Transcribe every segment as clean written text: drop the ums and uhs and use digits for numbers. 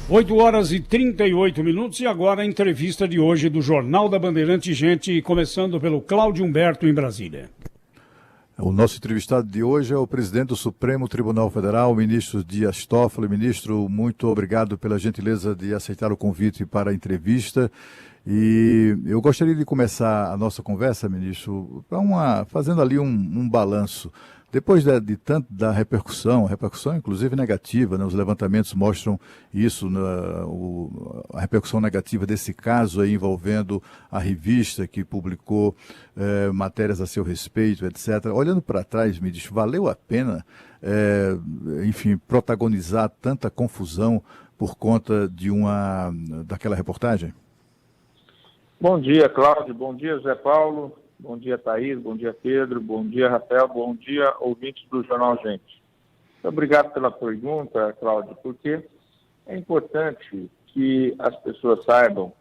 8h38 e agora a entrevista de hoje do Jornal da Bandeirante, gente, começando pelo Cláudio Humberto em Brasília. O nosso entrevistado de hoje é o presidente do Supremo Tribunal Federal, o ministro Dias Toffoli. Ministro, muito obrigado pela gentileza de aceitar o convite para a entrevista. E eu gostaria de começar a nossa conversa, ministro, fazendo ali um balanço. Depois de tanto da repercussão inclusive negativa, né? Os levantamentos mostram isso, a repercussão negativa desse caso aí envolvendo a revista que publicou matérias a seu respeito, etc. Olhando para trás, me diz, valeu a pena, protagonizar tanta confusão por conta daquela reportagem? Bom dia, Cláudio. Bom dia, Zé Paulo. Bom dia, Thaís. Bom dia, Pedro. Bom dia, Rafael. Bom dia, ouvintes do Jornal Gente. Muito obrigado pela pergunta, Cláudio, porque é importante que as pessoas saibam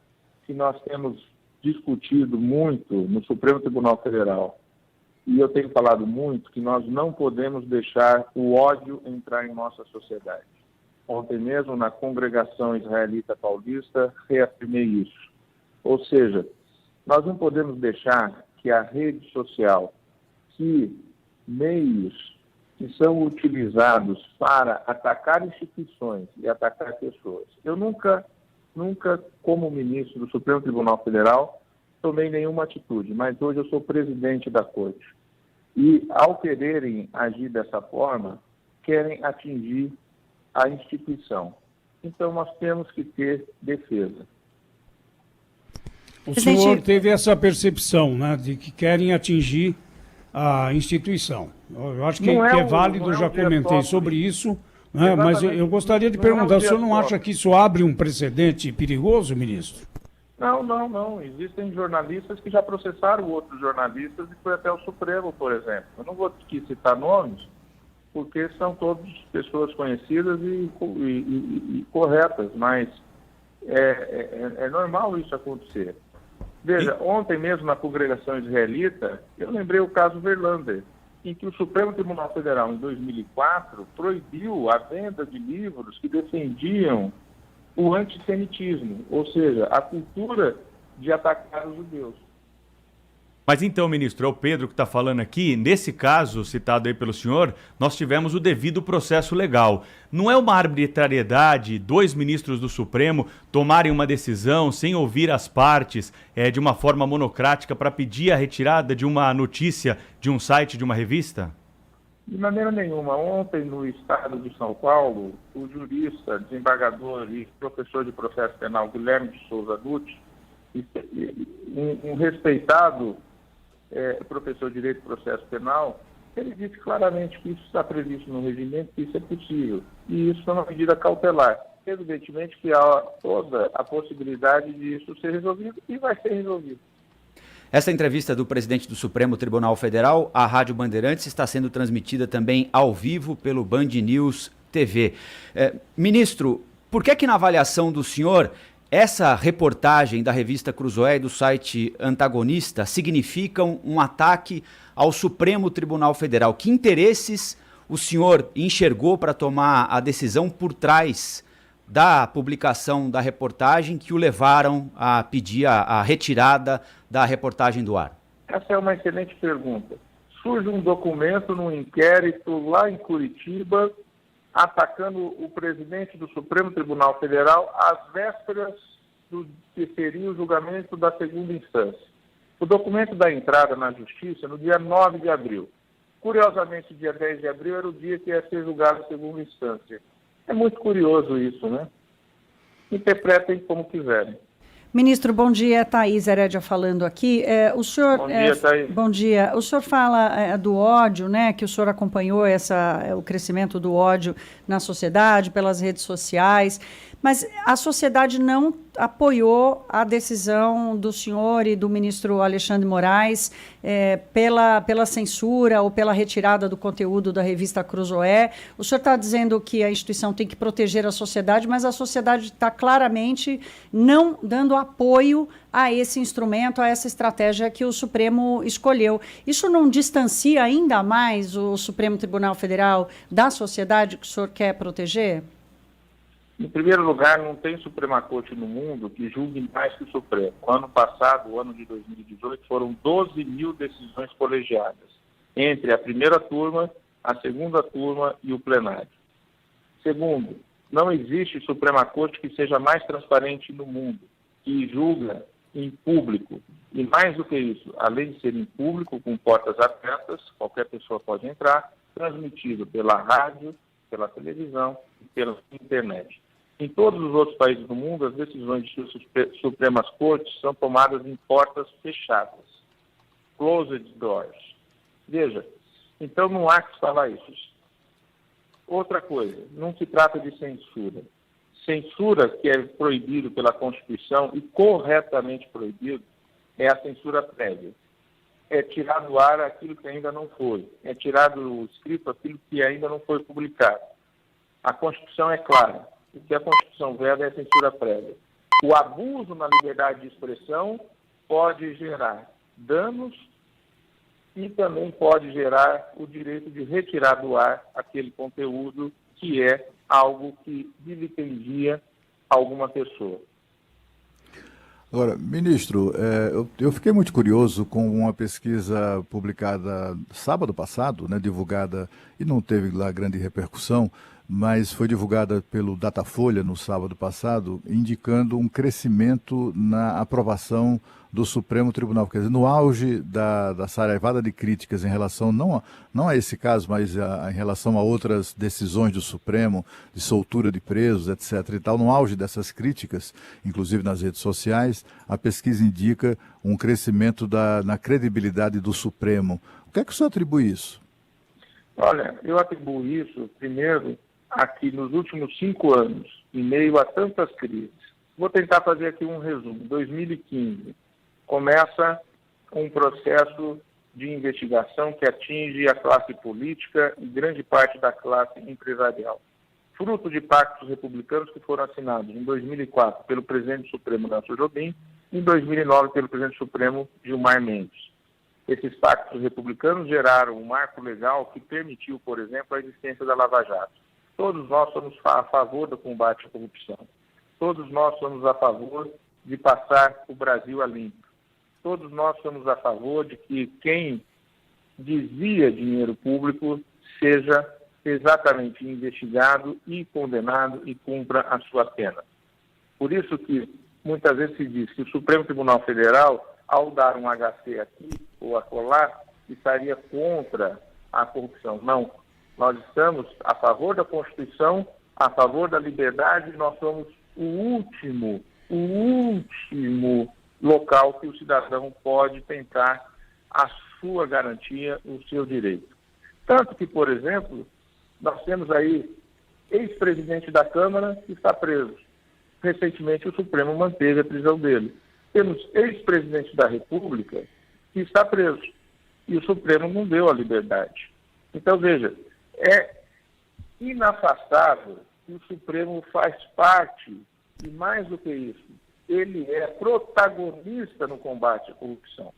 que nós temos discutido muito no Supremo Tribunal Federal, e eu tenho falado muito que nós não podemos deixar o ódio entrar em nossa sociedade. Ontem mesmo, na Congregação Israelita Paulista, reafirmei isso. Ou seja, nós não podemos deixar que a rede social, que meios que são utilizados para atacar instituições e atacar pessoas. Eu nunca, como ministro do Supremo Tribunal Federal, tomei nenhuma atitude, mas hoje eu sou presidente da Corte. E, ao quererem agir dessa forma, querem atingir a instituição. Então, nós temos que ter defesa. O senhor teve essa percepção, né, de que querem atingir a instituição. Eu acho que é válido, eu já comentei sobre isso, né, mas eu gostaria de perguntar, o senhor não acha que isso abre um precedente perigoso, ministro? Não. Existem jornalistas que já processaram outros jornalistas e foi até o Supremo, por exemplo. Eu não vou aqui citar nomes, porque são todas pessoas conhecidas e corretas, mas é normal isso acontecer. Veja, ontem mesmo na Congregação Israelita, eu lembrei o caso Verlander, em que o Supremo Tribunal Federal, em 2004, proibiu a venda de livros que defendiam o antissemitismo, ou seja, a cultura de atacar os judeus. Mas então, ministro, é o Pedro que está falando aqui. Nesse caso, citado aí pelo senhor, nós tivemos o devido processo legal. Não é uma arbitrariedade dois ministros do Supremo tomarem uma decisão sem ouvir as partes de uma forma monocrática para pedir a retirada de uma notícia de um site, de uma revista? De maneira nenhuma. Ontem, no estado de São Paulo, o jurista, desembargador e professor de processo penal Guilherme de Souza Dutti, um respeitado professor de Direito e Processo Penal, ele disse claramente que isso está previsto no regimento, que isso é possível. E isso é uma medida cautelar. Evidentemente que há toda a possibilidade de isso ser resolvido e vai ser resolvido. Essa entrevista do presidente do Supremo Tribunal Federal, a Rádio Bandeirantes, está sendo transmitida também ao vivo pelo Band News TV. Ministro, por que na avaliação do senhor essa reportagem da revista Cruzoé e do site Antagonista significam um ataque ao Supremo Tribunal Federal? Que interesses o senhor enxergou para tomar a decisão por trás da publicação da reportagem que o levaram a pedir a retirada da reportagem do ar? Essa é uma excelente pergunta. Surge um documento num inquérito lá em Curitiba atacando o presidente do Supremo Tribunal Federal às vésperas do que seria o julgamento da segunda instância. O documento da entrada na Justiça no dia 9 de abril. Curiosamente, dia 10 de abril era o dia que ia ser julgado a segunda instância. É muito curioso isso, né? Interpretem como quiserem. Ministro, bom dia. Thaís Herédia falando aqui. O senhor, bom dia, Thaís. Bom dia. O senhor fala do ódio, né? Que o senhor acompanhou o crescimento do ódio na sociedade, pelas redes sociais, mas a sociedade não apoiou a decisão do senhor e do ministro Alexandre Moraes pela censura ou pela retirada do conteúdo da revista Cruzoé. O senhor está dizendo que a instituição tem que proteger a sociedade, mas a sociedade está claramente não dando apoio a esse instrumento, a essa estratégia que o Supremo escolheu. Isso não distancia ainda mais o Supremo Tribunal Federal da sociedade que o senhor quer proteger? Em primeiro lugar, não tem Suprema Corte no mundo que julgue mais que o Supremo. O ano passado, o ano de 2018, foram 12 mil decisões colegiadas, entre a primeira turma, a segunda turma e o plenário. Segundo, não existe Suprema Corte que seja mais transparente no mundo, que julga em público. E mais do que isso, além de ser em público, com portas abertas, qualquer pessoa pode entrar, transmitido pela rádio, pela televisão e pela internet. Em todos os outros países do mundo, as decisões de suas Supremas Cortes são tomadas em portas fechadas, closed doors. Veja, então não há que falar isso. Outra coisa, não se trata de censura. Censura que é proibido pela Constituição e corretamente proibido é a censura prévia. É tirar do ar aquilo que ainda não foi. É tirar do escrito aquilo que ainda não foi publicado. A Constituição é clara. O que a Constituição veda é a censura prévia. O abuso na liberdade de expressão pode gerar danos e também pode gerar o direito de retirar do ar aquele conteúdo que é algo que vilipendia alguma pessoa. Agora, ministro, eu fiquei muito curioso com uma pesquisa publicada sábado passado, né, divulgada, e não teve lá grande repercussão, mas foi divulgada pelo Datafolha no sábado passado, indicando um crescimento na aprovação do Supremo Tribunal. Quer dizer, no auge da saraivada de críticas em relação, não a esse caso, mas em relação a outras decisões do Supremo, de soltura de presos, etc. e tal, no auge dessas críticas, inclusive nas redes sociais, a pesquisa indica um crescimento na credibilidade do Supremo. O que é que o senhor atribui isso? Olha, eu atribuo isso, primeiro, aqui nos últimos 5 anos, em meio a tantas crises. Vou tentar fazer aqui um resumo. 2015, começa um processo de investigação que atinge a classe política e grande parte da classe empresarial. Fruto de pactos republicanos que foram assinados em 2004 pelo presidente Supremo Nelson Jobim e em 2009 pelo presidente Supremo Gilmar Mendes. Esses pactos republicanos geraram um marco legal que permitiu, por exemplo, a existência da Lava Jato. Todos nós somos a favor do combate à corrupção. Todos nós somos a favor de passar o Brasil a limpo. Todos nós somos a favor de que quem desvia dinheiro público seja exatamente investigado e condenado e cumpra a sua pena. Por isso que muitas vezes se diz que o Supremo Tribunal Federal, ao dar um HC aqui ou acolá, estaria contra a corrupção. Não. Nós estamos a favor da Constituição, a favor da liberdade, nós somos o último local que o cidadão pode tentar a sua garantia, o seu direito. Tanto que, por exemplo, nós temos aí ex-presidente da Câmara que está preso. Recentemente o Supremo manteve a prisão dele. Temos ex-presidente da República que está preso. E o Supremo não deu a liberdade. Então, veja, é inafastável que o Supremo faz parte, e mais do que isso, ele é protagonista no combate à corrupção.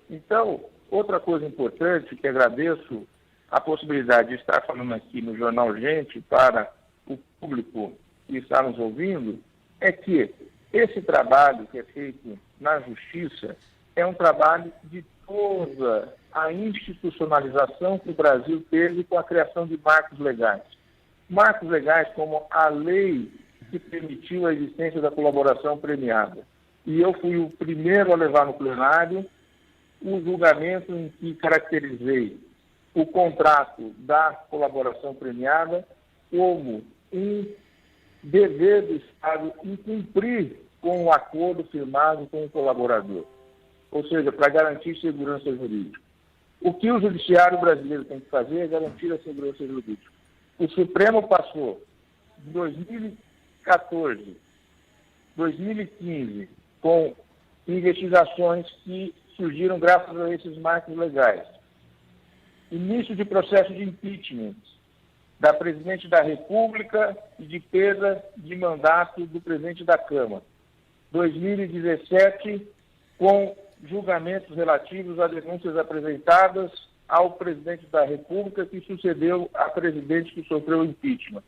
Então, outra coisa importante, que agradeço a possibilidade de estar falando aqui no Jornal Gente para o público que está nos ouvindo, é que esse trabalho que é feito na Justiça é um trabalho de toda a institucionalização que o Brasil teve com a criação de marcos legais. Marcos legais como a lei que permitiu a existência da colaboração premiada. E eu fui o primeiro a levar no plenário o julgamento em que caracterizei o contrato da colaboração premiada como um dever do Estado em cumprir com o acordo firmado com o colaborador, ou seja, para garantir segurança jurídica. O que o judiciário brasileiro tem que fazer é garantir a segurança jurídica. O Supremo passou de 2014, 2015, com investigações que surgiram graças a esses marcos legais. Início de processo de impeachment da presidente da República e de perda de mandato do presidente da Câmara. 2017, com julgamentos relativos a denúncias apresentadas ao presidente da República que sucedeu a presidente que sofreu impeachment.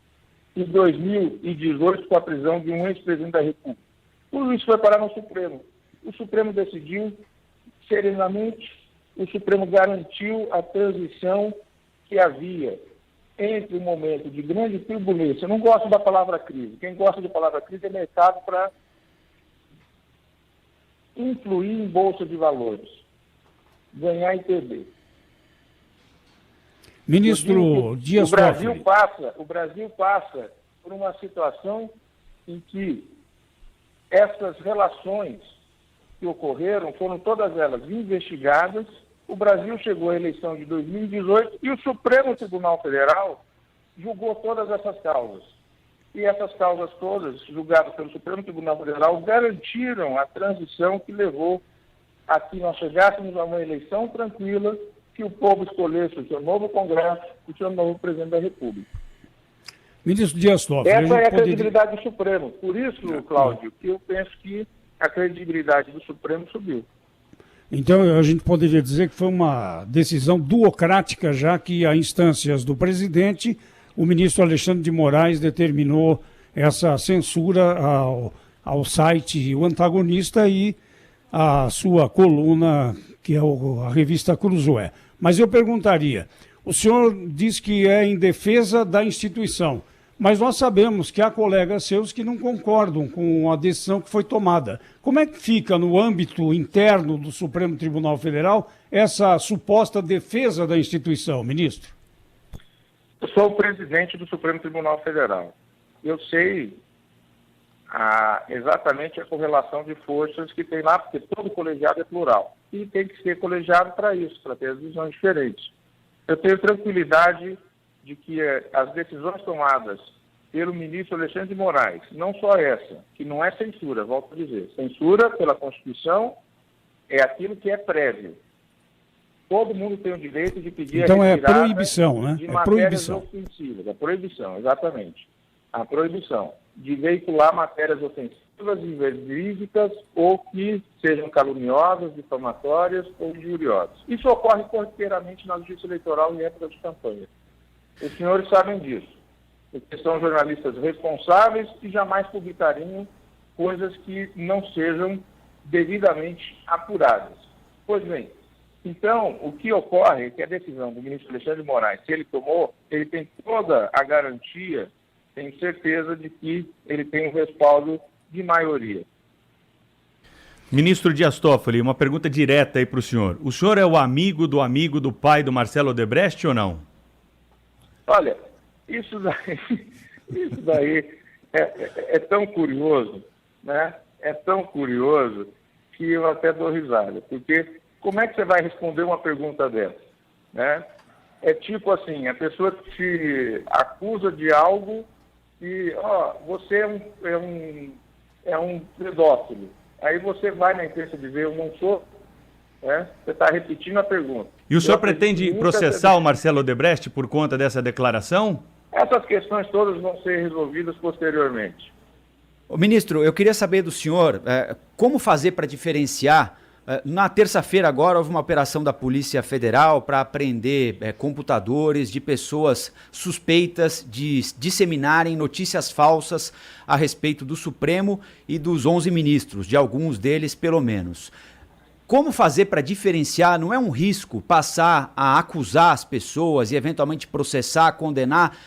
em 2018 com a prisão de um ex-presidente da República. Tudo isso foi parar no Supremo. O Supremo decidiu serenamente, o Supremo garantiu a transição que havia entre um momento de grande turbulência. Eu não gosto da palavra crise. Quem gosta de palavra crise é mercado para influir em bolsa de valores, ganhar e perder. Ministro Dias Toffoli. O Brasil passa por uma situação em que essas relações que ocorreram foram todas elas investigadas. O Brasil chegou à eleição de 2018 e o Supremo Tribunal Federal julgou todas essas causas. E essas causas todas, julgadas pelo Supremo Tribunal Federal, garantiram a transição que levou a que nós chegássemos a uma eleição tranquila, que o povo escolhesse o seu novo Congresso, o seu novo Presidente da República. Ministro Dias Toffoli. Essa é a credibilidade do Supremo. Por isso, Cláudio, que eu penso que a credibilidade do Supremo subiu. Então, a gente poderia dizer que foi uma decisão duocrática, já que a instâncias do presidente, o ministro Alexandre de Moraes determinou essa censura ao site O Antagonista e a sua coluna, que é a revista Cruzoé. Mas eu perguntaria, o senhor diz que é em defesa da instituição, mas nós sabemos que há colegas seus que não concordam com a decisão que foi tomada. Como é que fica no âmbito interno do Supremo Tribunal Federal essa suposta defesa da instituição, ministro? Eu sou o presidente do Supremo Tribunal Federal. Eu sei exatamente a correlação de forças que tem lá, porque todo colegiado é plural. E tem que ser colegiado para isso, para ter as visões diferentes. Eu tenho tranquilidade de que as decisões tomadas pelo ministro Alexandre de Moraes, não só essa, que não é censura, volto a dizer, censura pela Constituição é aquilo que é prévio. Todo mundo tem o direito de pedir então a retirada é proibição, né? de É matérias proibição. ofensivas. É proibição, exatamente. A proibição de veicular matérias ofensivas, inverídicas ou que sejam caluniosas, difamatórias ou injuriosas. Isso ocorre corriqueiramente na justiça eleitoral em época de campanha. Os senhores sabem disso, porque são jornalistas responsáveis e jamais publicariam coisas que não sejam devidamente apuradas. Pois bem, então, o que ocorre é que a decisão do ministro Alexandre de Moraes, se ele tomou, ele tem toda a garantia, tenho certeza de que ele tem um respaldo de maioria. Ministro Dias Toffoli, uma pergunta direta aí para o senhor. O senhor é o amigo do pai do Marcelo Odebrecht ou não? Olha, isso daí é tão curioso, né? É tão curioso que eu até dou risada, porque como é que você vai responder uma pergunta dessa, né? É tipo assim, a pessoa te acusa de algo e, você é um pedófilo. Aí você vai na imprensa dizer, eu não sou, né? Você está repetindo a pergunta. E o senhor pretende processar o Marcelo Odebrecht por conta dessa declaração? Essas questões todas vão ser resolvidas posteriormente. Ministro, eu queria saber do senhor como fazer para diferenciar. Na terça-feira agora houve uma operação da Polícia Federal para apreender computadores de pessoas suspeitas de disseminarem notícias falsas a respeito do Supremo e dos 11 ministros, de alguns deles pelo menos. Como fazer para diferenciar? Não é um risco passar a acusar as pessoas e eventualmente processar, condenar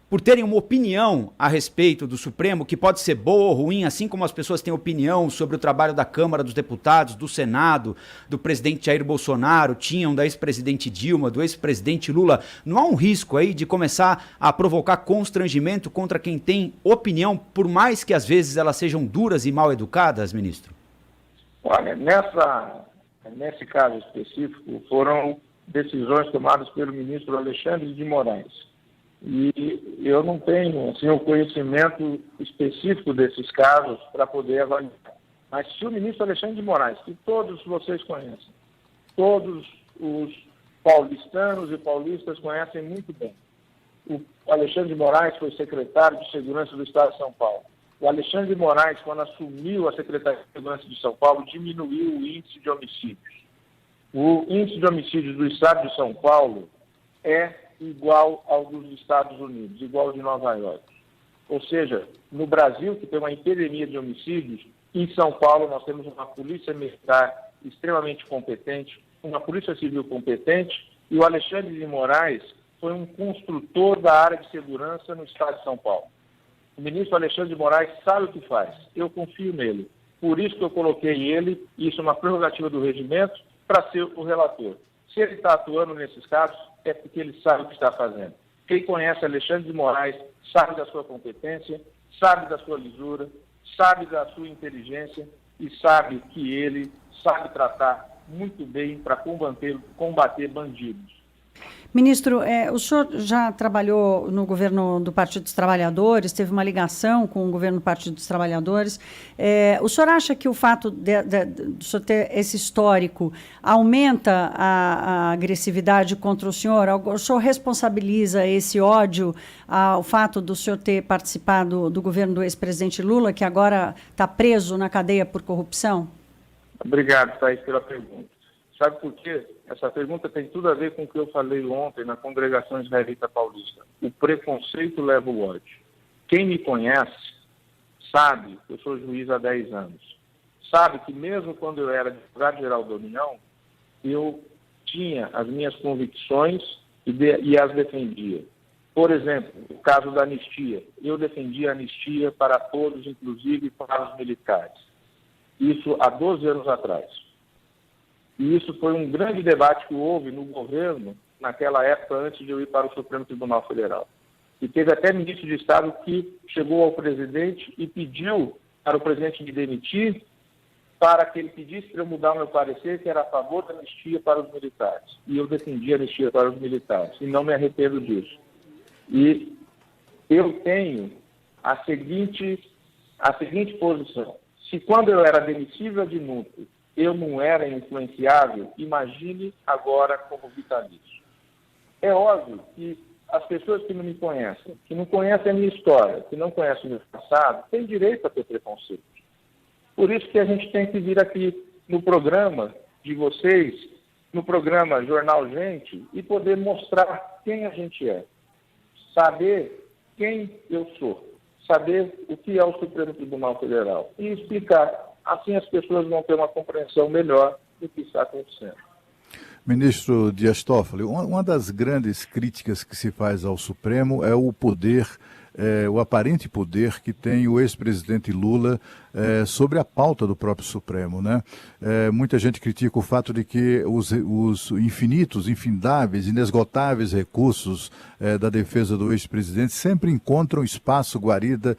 por terem uma opinião a respeito do Supremo, que pode ser boa ou ruim, assim como as pessoas têm opinião sobre o trabalho da Câmara dos Deputados, do Senado, do presidente Jair Bolsonaro, tinham da ex-presidente Dilma, do ex-presidente Lula. Não há um risco aí de começar a provocar constrangimento contra quem tem opinião, por mais que às vezes elas sejam duras e mal educadas, ministro? Olha, nesse caso específico, foram decisões tomadas pelo ministro Alexandre de Moraes. E eu não tenho assim, o conhecimento específico desses casos para poder avaliar. Mas se o ministro Alexandre de Moraes, que todos vocês conhecem, todos os paulistanos e paulistas conhecem muito bem, o Alexandre de Moraes foi secretário de Segurança do Estado de São Paulo. O Alexandre de Moraes, quando assumiu a Secretaria de Segurança de São Paulo, diminuiu o índice de homicídios. O índice de homicídios do Estado de São Paulo é igual ao dos Estados Unidos, igual ao de Nova York. Ou seja, no Brasil, que tem uma epidemia de homicídios, em São Paulo nós temos uma polícia militar extremamente competente, uma polícia civil competente, e o Alexandre de Moraes foi um construtor da área de segurança no estado de São Paulo. O ministro Alexandre de Moraes sabe o que faz, eu confio nele. Por isso que eu coloquei ele, isso é uma prerrogativa do regimento, para ser o relator. Se ele está atuando nesses casos, é porque ele sabe o que está fazendo. Quem conhece Alexandre de Moraes sabe da sua competência, sabe da sua lisura, sabe da sua inteligência e sabe que ele sabe tratar muito bem para combater bandidos. Ministro, o senhor já trabalhou no governo do Partido dos Trabalhadores, teve uma ligação com o governo do Partido dos Trabalhadores. O senhor acha que o fato de o senhor ter esse histórico aumenta a agressividade contra o senhor? O senhor responsabiliza esse ódio ao fato do senhor ter participado do governo do ex-presidente Lula, que agora está preso na cadeia por corrupção? Obrigado, Thaís, pela pergunta. Sabe por quê? Essa pergunta tem tudo a ver com o que eu falei ontem na Congregação Israelita Paulista. O preconceito leva o ódio. Quem me conhece sabe que eu sou juiz há 10 anos. Sabe que mesmo quando eu era advogado-geral da União, eu tinha as minhas convicções e as defendia. Por exemplo, o caso da anistia. Eu defendia a anistia para todos, inclusive para os militares. Isso há 12 anos atrás. E isso foi um grande debate que houve no governo, naquela época, antes de eu ir para o Supremo Tribunal Federal. E teve até ministro de Estado que chegou ao presidente e pediu para o presidente me demitir, para que ele pedisse para eu mudar o meu parecer, que era a favor da anistia para os militares. E eu defendi a anistia para os militares, e não me arrependo disso. E eu tenho a seguinte posição. Se quando eu era demissível ad nutum, eu não era influenciável, imagine agora como vitalício. É óbvio que as pessoas que não me conhecem, que não conhecem a minha história, que não conhecem o meu passado, têm direito a ter preconceito. Por isso que a gente tem que vir aqui no programa de vocês, no programa Jornal Gente, e poder mostrar quem a gente é. Saber quem eu sou. Saber o que é o Supremo Tribunal Federal. E explicar. Assim as pessoas vão ter uma compreensão melhor do que está acontecendo. Ministro Dias Toffoli, uma das grandes críticas que se faz ao Supremo é o poder, o aparente poder que tem o ex-presidente Lula sobre a pauta do próprio Supremo, né? Muita gente critica o fato de que os infinitos, infindáveis, inesgotáveis recursos da defesa do ex-presidente sempre encontram espaço, guarida,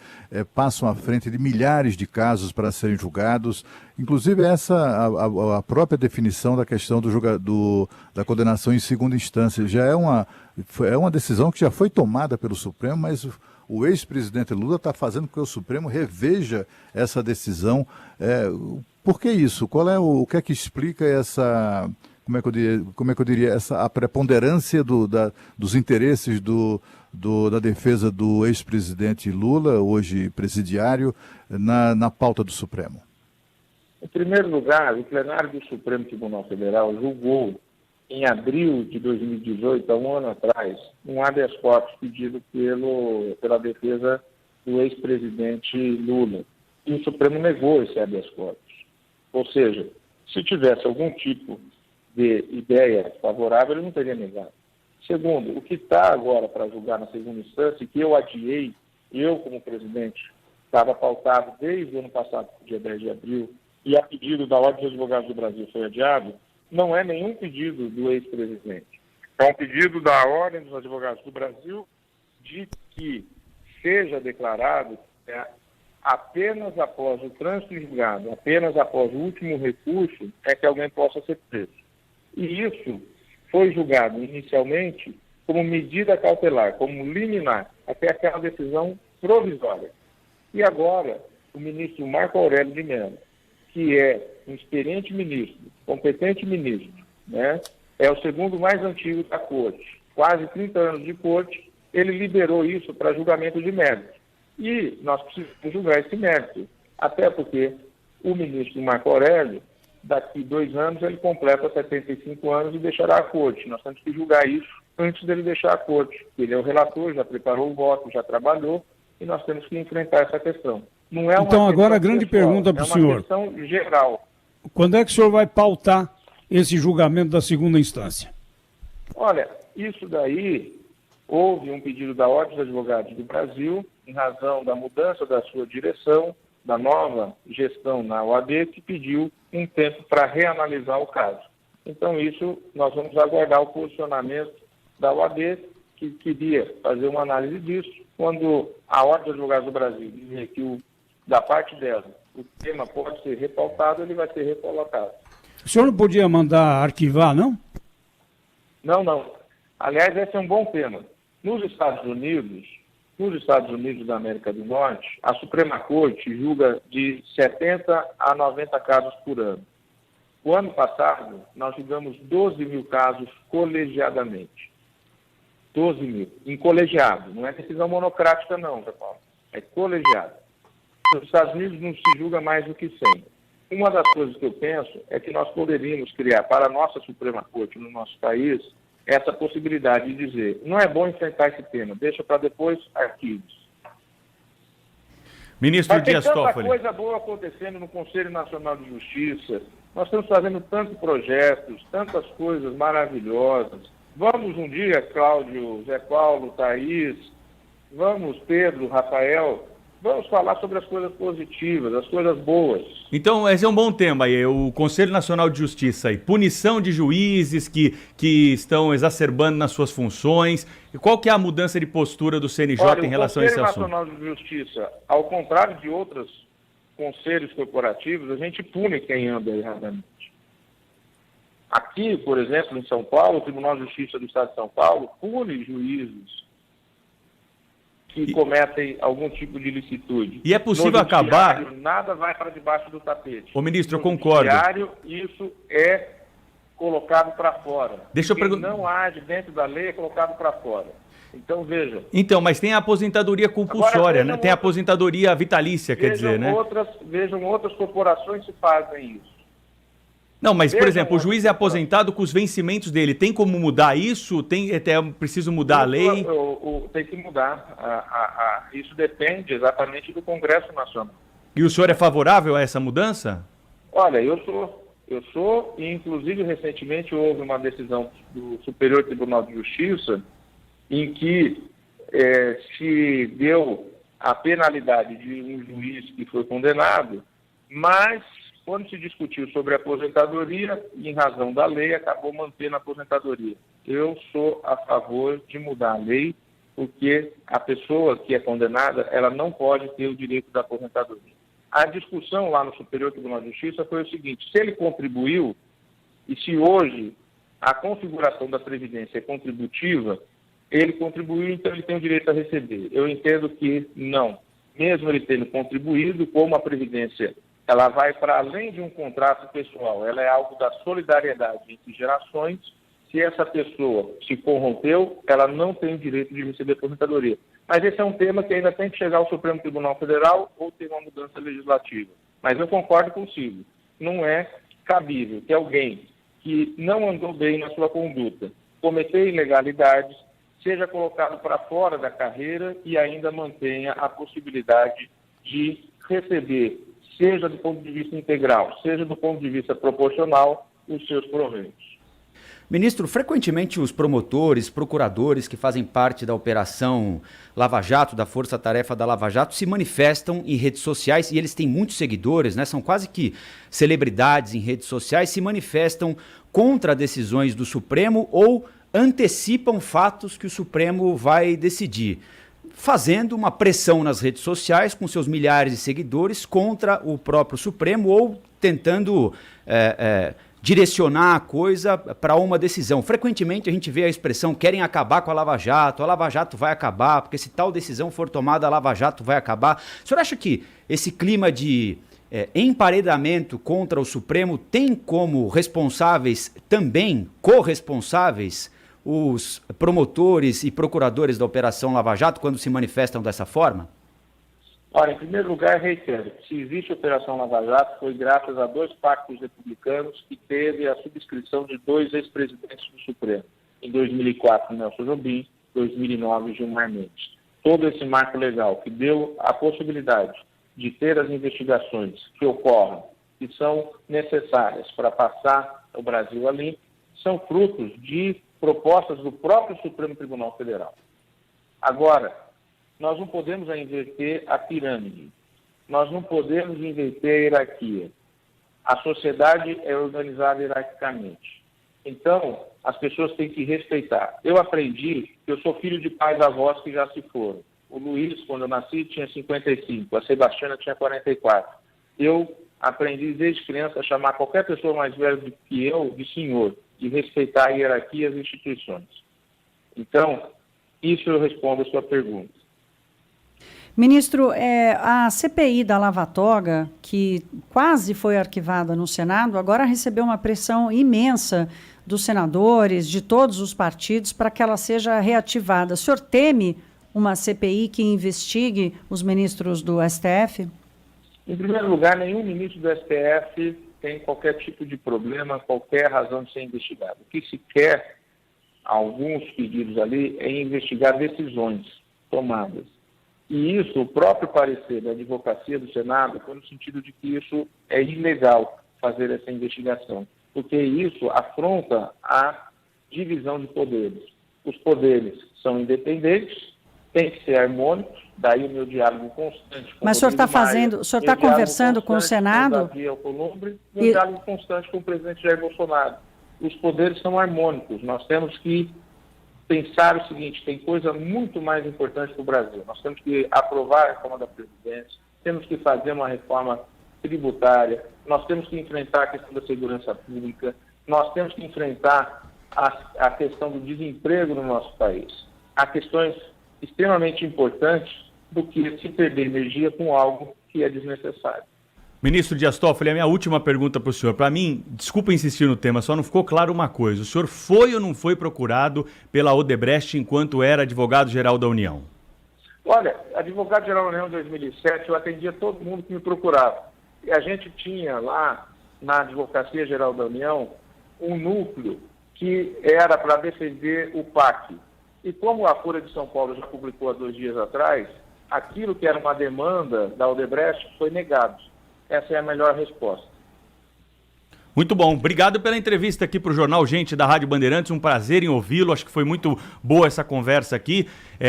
passam à frente de milhares de casos para serem julgados. Inclusive a própria definição da questão da condenação em segunda instância já é uma decisão que já foi tomada pelo Supremo, mas o ex-presidente Lula está fazendo com que o Supremo reveja essa decisão. Por que isso? O que é que explica essa, como é que eu diria, a preponderância dos interesses da defesa do ex-presidente Lula, hoje presidiário, na pauta do Supremo? Em primeiro lugar, o plenário do Supremo Tribunal Federal julgou, em abril de 2018, há um ano atrás, um habeas corpus pedido pela defesa do ex-presidente Lula. E o Supremo negou esse habeas corpus. Ou seja, se tivesse algum tipo de ideia favorável, ele não teria negado. Segundo, o que está agora para julgar na segunda instância, que eu adiei, eu como presidente, estava pautado desde o ano passado, dia 10 de abril, e a pedido da Ordem dos Advogados do Brasil foi adiado, não é nenhum pedido do ex-presidente. É um pedido da Ordem dos Advogados do Brasil de que seja declarado apenas após o trânsito em julgado, apenas após o último recurso, é que alguém possa ser preso. E isso foi julgado inicialmente como medida cautelar, como liminar, até aquela decisão provisória. E agora, o ministro Marco Aurélio de Mello, que é um experiente ministro, competente ministro, né? É o segundo mais antigo da Corte, quase 30 anos de Corte, ele liberou isso para julgamento de mérito. E nós precisamos julgar esse mérito, até porque o ministro Marco Aurélio, daqui 2 anos, ele completa 75 anos e deixará a Corte. Nós temos que julgar isso antes dele deixar a Corte. Ele é o relator, já preparou o voto, já trabalhou, e nós temos que enfrentar essa questão. Não é uma então, agora a questão grande pessoal, pergunta para o senhor. É uma questão geral. Quando é que o senhor vai pautar esse julgamento da segunda instância? Olha, isso daí, houve um pedido da Ordem dos Advogados do Brasil, em razão da mudança da sua direção, da nova gestão na OAB, que pediu um tempo para reanalisar o caso. Então, isso, nós vamos aguardar o posicionamento da OAB, que queria fazer uma análise disso. Quando a Ordem dos Advogados do Brasil dizer que, da parte dela, o tema pode ser repautado, ele vai ser repautado. O senhor não podia mandar arquivar, não? Não. Aliás, esse é um bom tema. Nos Estados Unidos da América do Norte, a Suprema Corte julga de 70 a 90 casos por ano. O ano passado, nós julgamos 12 mil casos colegiadamente. 12 mil. Em colegiado. Não é decisão monocrática, não, Paulo. É colegiado. Nos Estados Unidos não se julga mais do que 100. Uma das coisas que eu penso é que nós poderíamos criar para a nossa Suprema Corte no nosso país essa possibilidade de dizer, não é bom enfrentar esse tema, deixa para depois arquivos. Ministro Dias Toffoli. Mas tem tanta coisa boa acontecendo no Conselho Nacional de Justiça, nós estamos fazendo tantos projetos, tantas coisas maravilhosas. Vamos um dia, Cláudio, Zé Paulo, Thaís, vamos, Pedro, Rafael, vamos falar sobre as coisas positivas, as coisas boas. Então, esse é um bom tema aí, o Conselho Nacional de Justiça aí, punição de juízes que estão exacerbando nas suas funções. E qual que é a mudança de postura do CNJ em relação a esse assunto? O Conselho Nacional de Justiça, ao contrário de outros conselhos corporativos, a gente pune quem anda erradamente. Aqui, por exemplo, em São Paulo, o Tribunal de Justiça do Estado de São Paulo pune juízes que cometem algum tipo de ilicitude. E é possível acabar... Nada vai para debaixo do tapete. Ô, ministro, eu concordo. Isso é colocado para fora. Deixa eu perguntar. Não age dentro da lei é colocado para fora. Então, veja. Então, mas tem a aposentadoria compulsória, né? Tem a aposentadoria vitalícia, quer dizer, né? Vejam outras corporações que fazem isso. Não, mas, por exemplo, o juiz é aposentado com os vencimentos dele. Tem como mudar isso? É preciso mudar a lei? Tem que mudar. Isso depende exatamente do Congresso Nacional. E o senhor é favorável a essa mudança? Olha, eu sou, e inclusive recentemente houve uma decisão do Superior Tribunal de Justiça em que se deu a penalidade de um juiz que foi condenado, mas quando se discutiu sobre a aposentadoria, em razão da lei, acabou mantendo a aposentadoria. Eu sou a favor de mudar a lei, porque a pessoa que é condenada, ela não pode ter o direito da aposentadoria. A discussão lá no Superior Tribunal de Justiça foi o seguinte: se ele contribuiu, e se hoje a configuração da Previdência é contributiva, ele contribuiu, então ele tem o direito a receber. Eu entendo que não. Mesmo ele tendo contribuído, como a Previdência ela vai para além de um contrato pessoal, ela é algo da solidariedade entre gerações. Se essa pessoa se corrompeu, ela não tem o direito de receber aposentadoria. Mas esse é um tema que ainda tem que chegar ao Supremo Tribunal Federal ou ter uma mudança legislativa. Mas eu concordo consigo, não é cabível que alguém que não andou bem na sua conduta, cometeu ilegalidades, seja colocado para fora da carreira e ainda mantenha a possibilidade de receber, seja do ponto de vista integral, seja do ponto de vista proporcional, os seus proventos. Ministro, frequentemente os promotores, procuradores que fazem parte da Operação Lava Jato, da Força Tarefa da Lava Jato, se manifestam em redes sociais e eles têm muitos seguidores, né? São quase que celebridades em redes sociais, se manifestam contra decisões do Supremo ou antecipam fatos que o Supremo vai decidir, fazendo uma pressão nas redes sociais com seus milhares de seguidores contra o próprio Supremo ou tentando direcionar a coisa para uma decisão. Frequentemente a gente vê a expressão querem acabar com a Lava Jato vai acabar, porque se tal decisão for tomada, a Lava Jato vai acabar. O senhor acha que esse clima de emparedamento contra o Supremo tem como responsáveis também, corresponsáveis, os promotores e procuradores da Operação Lava Jato quando se manifestam dessa forma? Olha, em primeiro lugar, reitero, se existe a Operação Lava Jato foi graças a 2 pactos republicanos que teve a subscrição de 2 ex-presidentes do Supremo. Em 2004, Nelson Jobim, em 2009, Gilmar Mendes. todo esse marco legal que deu a possibilidade de ter as investigações que ocorrem, que são necessárias para passar o Brasil a limpo, são frutos de propostas do próprio Supremo Tribunal Federal. Agora, nós não podemos inverter a pirâmide, nós não podemos inverter a hierarquia. A sociedade é organizada hierarquicamente. Então, as pessoas têm que respeitar. Eu aprendi que eu sou filho de pais e avós que já se foram. O Luiz, quando eu nasci, tinha 55, a Sebastiana tinha 44. Eu aprendi desde criança a chamar qualquer pessoa mais velha do que eu de senhor, e respeitar a hierarquia e as instituições. Então, isso eu respondo a sua pergunta. Ministro, a CPI da Lava Toga, que quase foi arquivada no Senado, agora recebeu uma pressão imensa dos senadores, de todos os partidos, para que ela seja reativada. O senhor teme uma CPI que investigue os ministros do STF? Em primeiro lugar, nenhum ministro do STF tem qualquer tipo de problema, qualquer razão de ser investigado. O que se quer, alguns pedidos ali, é investigar decisões tomadas. E isso, o próprio parecer da advocacia do Senado, foi no sentido de que isso é ilegal fazer essa investigação, porque isso afronta a divisão de poderes. Os poderes são independentes, têm que ser harmônicos, daí o meu diálogo constante com Mas o senhor está fazendo, o senhor está conversando com o Senado? Meu diálogo constante com o presidente Jair Bolsonaro. Os poderes são harmônicos, nós temos que pensar o seguinte, tem coisa muito mais importante para o Brasil. Nós temos que aprovar a reforma da Previdência, temos que fazer uma reforma tributária, nós temos que enfrentar a questão da segurança pública, nós temos que enfrentar a questão do desemprego no nosso país. Há questões extremamente importantes do que se perder energia com algo que é desnecessário. Ministro Dias Toffoli, a minha última pergunta para o senhor. Para mim, desculpa insistir no tema, só não ficou claro uma coisa. O senhor foi ou não foi procurado pela Odebrecht enquanto era advogado-geral da União? Olha, advogado-geral da União em 2007, eu atendia todo mundo que me procurava. E a gente tinha lá, na Advocacia Geral da União, um núcleo que era para defender o PAC. E como a Folha de São Paulo já publicou há 2 dias atrás, aquilo que era uma demanda da Odebrecht foi negado. Essa é a melhor resposta. Muito bom. Obrigado pela entrevista aqui para o Jornal Gente da Rádio Bandeirantes. Um prazer em ouvi-lo. Acho que foi muito boa essa conversa aqui.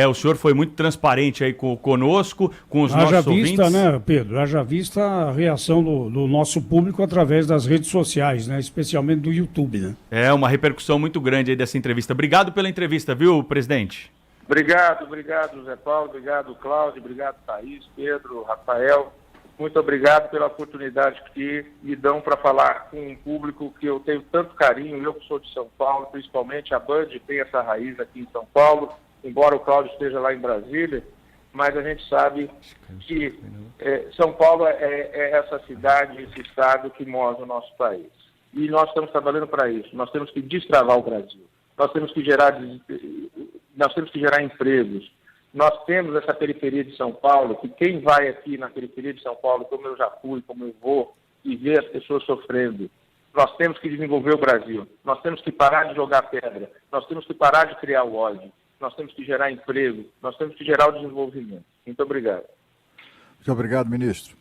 O senhor foi muito transparente aí conosco, com os nossos ouvintes. Haja vista, né, Pedro? Haja vista a reação do nosso público através das redes sociais, né? Especialmente do YouTube, né? É uma repercussão muito grande aí dessa entrevista. Obrigado pela entrevista, viu, presidente? Obrigado, Zé Paulo. Obrigado, Cláudio. Obrigado, Thaís, Pedro, Rafael. Muito obrigado pela oportunidade que me dão para falar com um público que eu tenho tanto carinho. Eu que sou de São Paulo, principalmente a Band tem essa raiz aqui em São Paulo, embora o Cláudio esteja lá em Brasília, mas a gente sabe que São Paulo é essa cidade, esse estado que move o nosso país. E nós estamos trabalhando para isso. Nós temos que destravar o Brasil. Nós temos que gerar empregos. Nós temos essa periferia de São Paulo, que quem vai aqui na periferia de São Paulo, como eu já fui, como eu vou, e vê as pessoas sofrendo, nós temos que desenvolver o Brasil. Nós temos que parar de jogar pedra. Nós temos que parar de criar o ódio. Nós temos que gerar emprego. Nós temos que gerar o desenvolvimento. Muito obrigado. Muito obrigado, ministro.